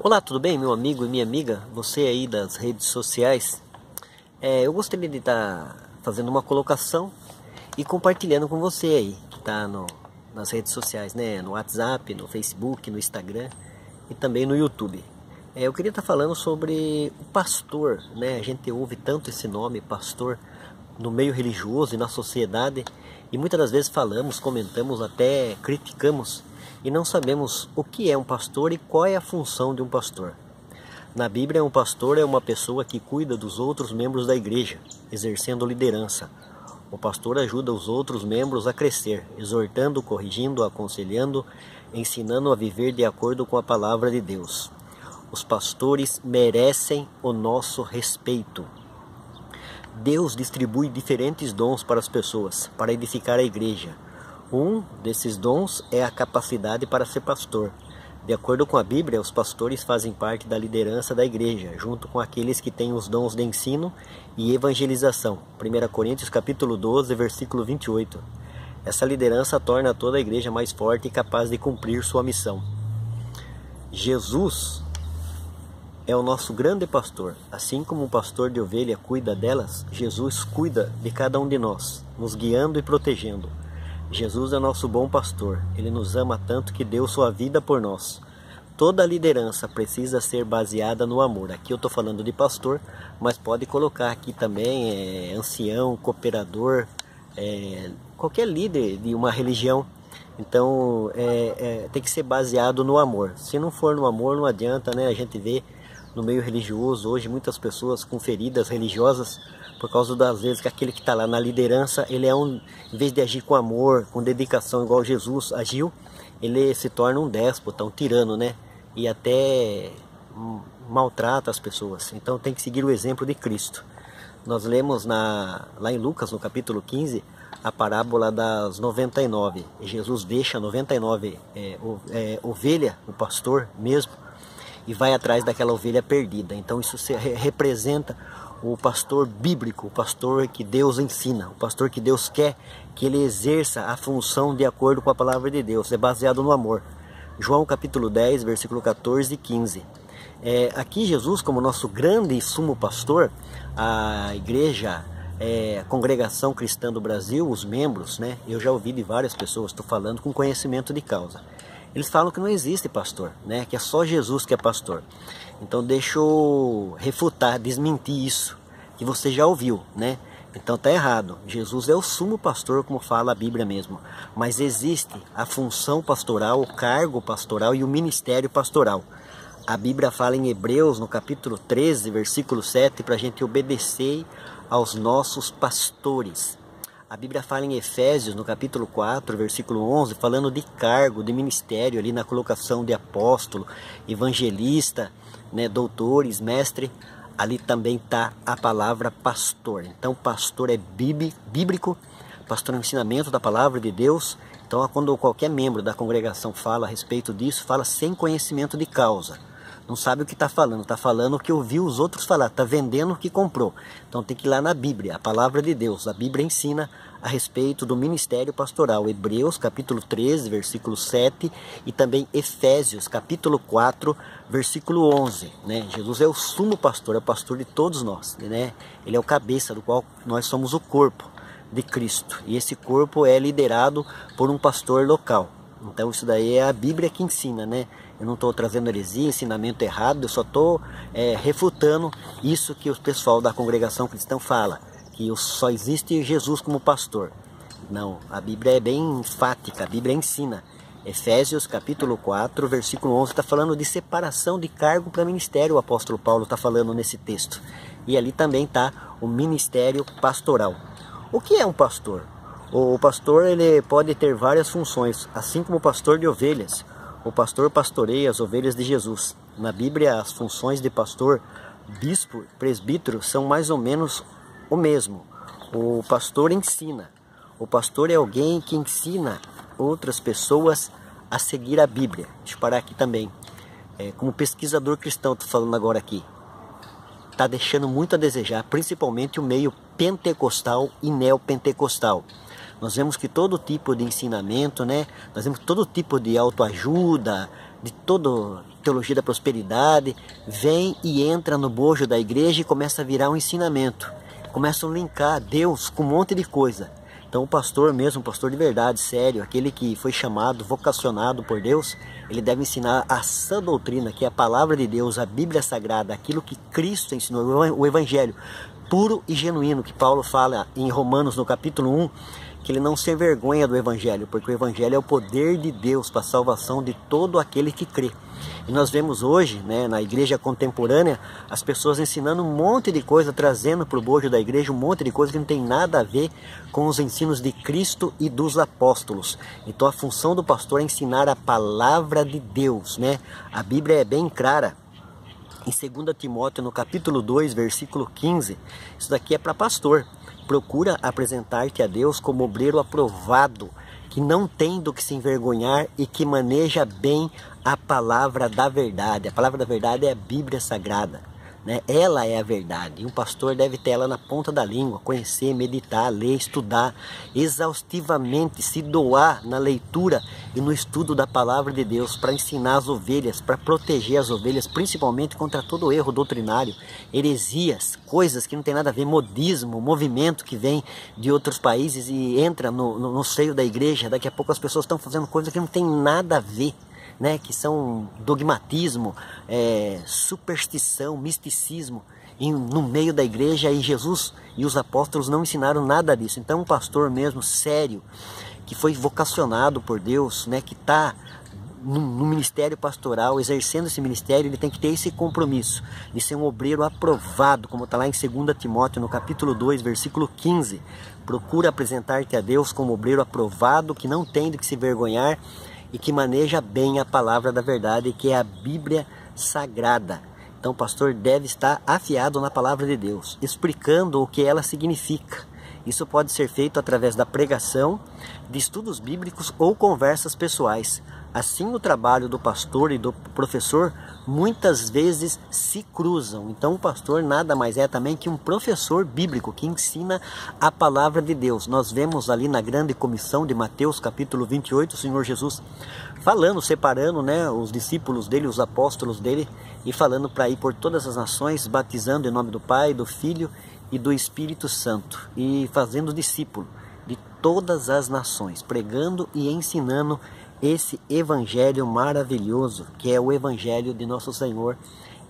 Olá, tudo bem, meu amigo e minha amiga? Você aí das redes sociais. Eu gostaria de estar fazendo uma colocação e compartilhando com você aí, que está nas redes sociais, né? No WhatsApp, no Facebook, no Instagram e também no YouTube. Eu queria estar falando sobre o pastor, né? A gente ouve tanto esse nome, pastor, no meio religioso e na sociedade, e muitas das vezes falamos, comentamos, até criticamos, e não sabemos o que é um pastor e qual é a função de um pastor. Na Bíblia, um pastor é uma pessoa que cuida dos outros membros da igreja, exercendo liderança. O pastor ajuda os outros membros a crescer, exortando, corrigindo, aconselhando, ensinando a viver de acordo com a palavra de Deus. Os pastores merecem o nosso respeito. Deus distribui diferentes dons para as pessoas, para edificar a igreja. Um desses dons é a capacidade para ser pastor. De acordo com a Bíblia, os pastores fazem parte da liderança da igreja, junto com aqueles que têm os dons de ensino e evangelização. 1 Coríntios capítulo 12, versículo 28. Essa liderança torna toda a igreja mais forte e capaz de cumprir sua missão. Jesus é o nosso grande pastor. Assim como um pastor de ovelha cuida delas, Jesus cuida de cada um de nós, nos guiando e protegendo. Jesus é nosso bom pastor. Ele nos ama tanto que deu sua vida por nós. Toda liderança precisa ser baseada no amor. Aqui eu estou falando de pastor, mas pode colocar aqui também ancião, cooperador, qualquer líder de uma religião. Então tem que ser baseado no amor. Se não for no amor, não adianta, né? A gente vê no meio religioso hoje muitas pessoas com feridas religiosas por causa das vezes que aquele que está lá na liderança, ele em vez de agir com amor, com dedicação igual Jesus agiu, ele se torna um déspota, um tirano, né? E até maltrata as pessoas. Então tem que seguir o exemplo de Cristo. Nós lemos lá em Lucas, no capítulo 15, a parábola das 99. Jesus deixa 99 ovelha, o pastor mesmo, e vai atrás daquela ovelha perdida. Então isso representa o pastor bíblico, o pastor que Deus ensina, o pastor que Deus quer que ele exerça a função de acordo com a palavra de Deus, é baseado no amor. João capítulo 10, versículo 14 e 15. Aqui Jesus, como nosso grande e sumo pastor, a igreja, a congregação cristã do Brasil, os membros, né? Eu já ouvi de várias pessoas, estou falando com conhecimento de causa. Eles falam que não existe pastor, né? Que é só Jesus que é pastor. Então deixa eu refutar, desmentir isso, que você já ouviu, né? Então tá errado. Jesus é o sumo pastor, como fala a Bíblia mesmo. Mas existe a função pastoral, o cargo pastoral e o ministério pastoral. A Bíblia fala em Hebreus, no capítulo 13, versículo 7, para a gente obedecer aos nossos pastores. A Bíblia fala em Efésios, no capítulo 4, versículo 11, falando de cargo, de ministério, ali na colocação de apóstolo, evangelista, né, doutores, mestre. Ali também está a palavra pastor. Então pastor é bíblico, pastor é um ensinamento da palavra de Deus. Então quando qualquer membro da congregação fala a respeito disso, fala sem conhecimento de causa. Não sabe o que está falando o que ouviu os outros falar, está vendendo o que comprou. Então tem que ir lá na Bíblia, a palavra de Deus. A Bíblia ensina a respeito do ministério pastoral. Hebreus capítulo 13, versículo 7 e também Efésios capítulo 4, versículo 11. Né? Jesus é o sumo pastor, é o pastor de todos nós. Né? Ele é o cabeça do qual nós somos o corpo de Cristo. E esse corpo é liderado por um pastor local. Então isso daí é a Bíblia que ensina, né? Eu não estou trazendo heresia, ensinamento errado, eu só estou refutando isso que o pessoal da congregação cristã fala, que só existe Jesus como pastor. Não, a Bíblia é bem enfática, a Bíblia ensina. Efésios capítulo 4, versículo 11, está falando de separação de cargo para ministério, o apóstolo Paulo está falando nesse texto. E ali também está o ministério pastoral. O que é um pastor? O pastor ele pode ter várias funções, assim como o pastor de ovelhas. O pastor pastoreia as ovelhas de Jesus. Na Bíblia, as funções de pastor, bispo, presbítero são mais ou menos o mesmo. O pastor ensina. O pastor é alguém que ensina outras pessoas a seguir a Bíblia. Deixa eu parar aqui também. Como pesquisador cristão, estou falando agora aqui. Está deixando muito a desejar, principalmente o meio pentecostal e neopentecostal. Nós vemos que todo tipo de ensinamento, né? Nós vemos todo tipo de autoajuda, de toda teologia da prosperidade, vem e entra no bojo da igreja e começa a virar um ensinamento. Começam a linkar Deus com um monte de coisa. Então o pastor mesmo, um pastor de verdade, sério, aquele que foi chamado, vocacionado por Deus, ele deve ensinar a sã doutrina, que é a palavra de Deus, a Bíblia Sagrada, aquilo que Cristo ensinou, o Evangelho puro e genuíno, que Paulo fala em Romanos no capítulo 1, que ele não se envergonha do Evangelho, porque o Evangelho é o poder de Deus para a salvação de todo aquele que crê. E nós vemos hoje, né, na igreja contemporânea, as pessoas ensinando um monte de coisa, trazendo para o bojo da igreja um monte de coisa que não tem nada a ver com os ensinos de Cristo e dos apóstolos. Então a função do pastor é ensinar a palavra de Deus, né? A Bíblia é bem clara. Em 2 Timóteo, no capítulo 2, versículo 15, isso daqui é para pastor. Procura apresentar-te a Deus como obreiro aprovado, que não tem do que se envergonhar e que maneja bem a palavra da verdade. A palavra da verdade é a Bíblia Sagrada, né? Ela é a verdade. E um pastor deve ter ela na ponta da língua, conhecer, meditar, ler, estudar exaustivamente, se doar na leitura e no estudo da palavra de Deus para ensinar as ovelhas, para proteger as ovelhas, principalmente contra todo erro doutrinário, heresias, coisas que não tem nada a ver, modismo, movimento que vem de outros países e entra no seio da igreja. Daqui a pouco as pessoas estão fazendo coisas que não tem nada a ver, né, que são dogmatismo, superstição, misticismo no meio da igreja, e Jesus e os apóstolos não ensinaram nada disso. Então um pastor mesmo sério, que foi vocacionado por Deus, né, que está no ministério pastoral, exercendo esse ministério, ele tem que ter esse compromisso de ser um obreiro aprovado, como está lá em 2 Timóteo, no capítulo 2, versículo 15. Procura apresentar-te a Deus como obreiro aprovado, que não tem de que se vergonhar e que maneja bem a palavra da verdade, que é a Bíblia Sagrada. Então o pastor deve estar afiado na palavra de Deus, explicando o que ela significa. Isso pode ser feito através da pregação, de estudos bíblicos ou conversas pessoais. Assim, o trabalho do pastor e do professor muitas vezes se cruzam. Então o pastor nada mais é também que um professor bíblico que ensina a palavra de Deus. Nós vemos ali na grande comissão de Mateus capítulo 28, o Senhor Jesus falando, separando, né, os discípulos dele, os apóstolos dele, e falando para ir por todas as nações, batizando em nome do Pai, do Filho e do Espírito Santo, e fazendo discípulo de todas as nações, pregando e ensinando esse evangelho maravilhoso, que é o evangelho de nosso Senhor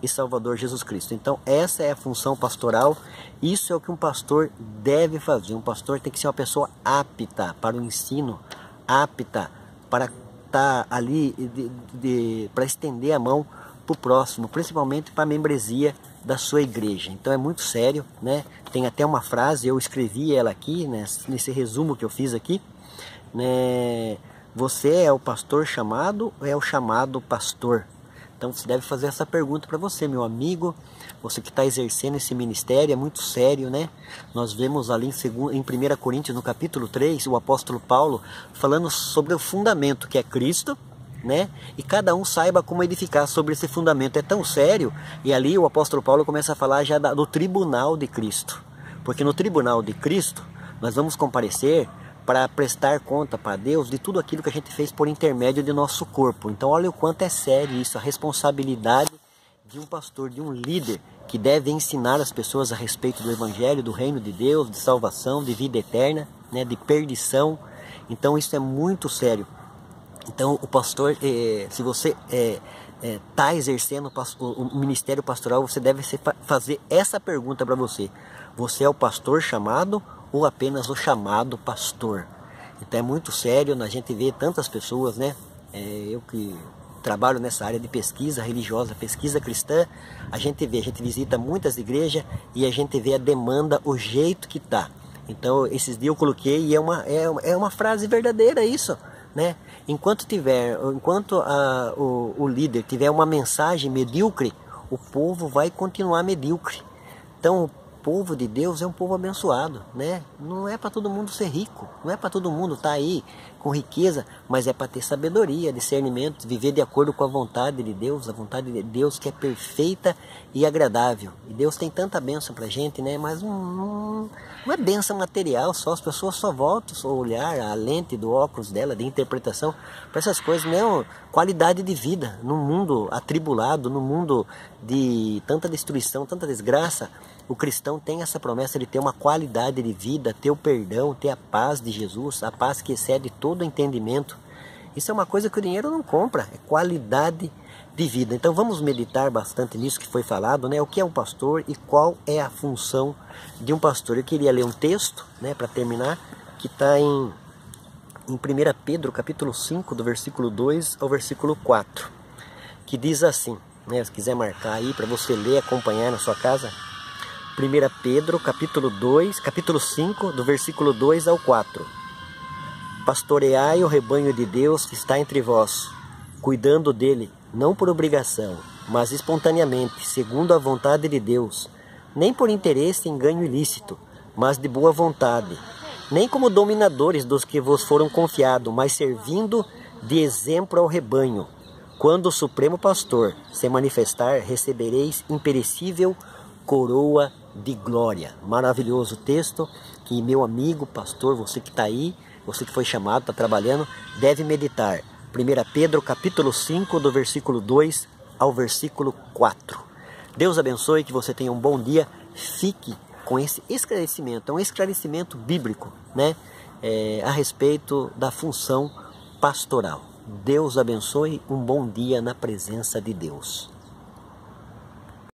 e Salvador Jesus Cristo. Então essa é a função pastoral, isso é o que um pastor deve fazer. Um pastor tem que ser uma pessoa apta para o ensino, apta para estar ali, para estender a mão para o próximo, principalmente para a membresia da sua igreja. Então é muito sério, né? Tem até uma frase, eu escrevi ela aqui, né, nesse resumo que eu fiz aqui, né? Você é o pastor chamado ou é o chamado pastor? Então você deve fazer essa pergunta para você, meu amigo, você que está exercendo esse ministério, é muito sério, né? Nós vemos ali em 1 Coríntios, no capítulo 3, o apóstolo Paulo falando sobre o fundamento, que é Cristo, né? E cada um saiba como edificar sobre esse fundamento. É tão sério, e ali o apóstolo Paulo começa a falar já do tribunal de Cristo. Porque no tribunal de Cristo, nós vamos comparecer para prestar conta para Deus de tudo aquilo que a gente fez por intermédio de nosso corpo. Então olha o quanto é sério isso, a responsabilidade de um pastor, de um líder, que deve ensinar as pessoas a respeito do Evangelho, do reino de Deus, de salvação, de vida eterna, né, de perdição. Então isso é muito sério. Então o pastor, se você está exercendo o ministério pastoral, você deve fazer essa pergunta para você. Você é o pastor chamado ou apenas o chamado pastor? Então é muito sério, a gente vê tantas pessoas, né? Eu que trabalho nessa área de pesquisa religiosa, pesquisa cristã, a gente visita muitas igrejas e a gente vê a demanda, o jeito que tá. Então esses dias eu coloquei, e é uma frase verdadeira isso, né? Enquanto o líder tiver uma mensagem medíocre, o povo vai continuar medíocre. Então povo de Deus é um povo abençoado, né? Não é para todo mundo ser rico, não é para todo mundo estar aí com riqueza, mas é para ter sabedoria, discernimento, viver de acordo com a vontade de Deus, a vontade de Deus que é perfeita e agradável. E Deus tem tanta bênção para a gente, né? Mas não é bênção material só, as pessoas só voltam o olhar, a lente do óculos dela, de interpretação, para essas coisas, não, qualidade de vida, num mundo atribulado, num mundo de tanta destruição, tanta desgraça. O cristão tem essa promessa de ter uma qualidade de vida, ter o perdão, ter a paz de Jesus, a paz que excede todo entendimento. Isso é uma coisa que o dinheiro não compra, é qualidade de vida. Então vamos meditar bastante nisso que foi falado, né? O que é um pastor e qual é a função de um pastor. Eu queria ler um texto, né, para terminar, que está em 1 Pedro, capítulo 5, do versículo 2 ao versículo 4, que diz assim, né, se quiser marcar aí para você ler, acompanhar na sua casa. 1 Pedro, capítulo 5, do versículo 2 ao 4. Pastoreai o rebanho de Deus que está entre vós, cuidando dele, não por obrigação, mas espontaneamente, segundo a vontade de Deus, nem por interesse em ganho ilícito, mas de boa vontade, nem como dominadores dos que vos foram confiados, mas servindo de exemplo ao rebanho. Quando o Supremo Pastor se manifestar, recebereis imperecível coroa de glória. Maravilhoso texto que meu amigo pastor, você que está aí, você que foi chamado, está trabalhando, deve meditar. 1 Pedro capítulo 5, do versículo 2 ao versículo 4. Deus abençoe, que você tenha um bom dia. Fique com esse esclarecimento, é um esclarecimento bíblico, né? A respeito da função pastoral. Deus abençoe, um bom dia na presença de Deus.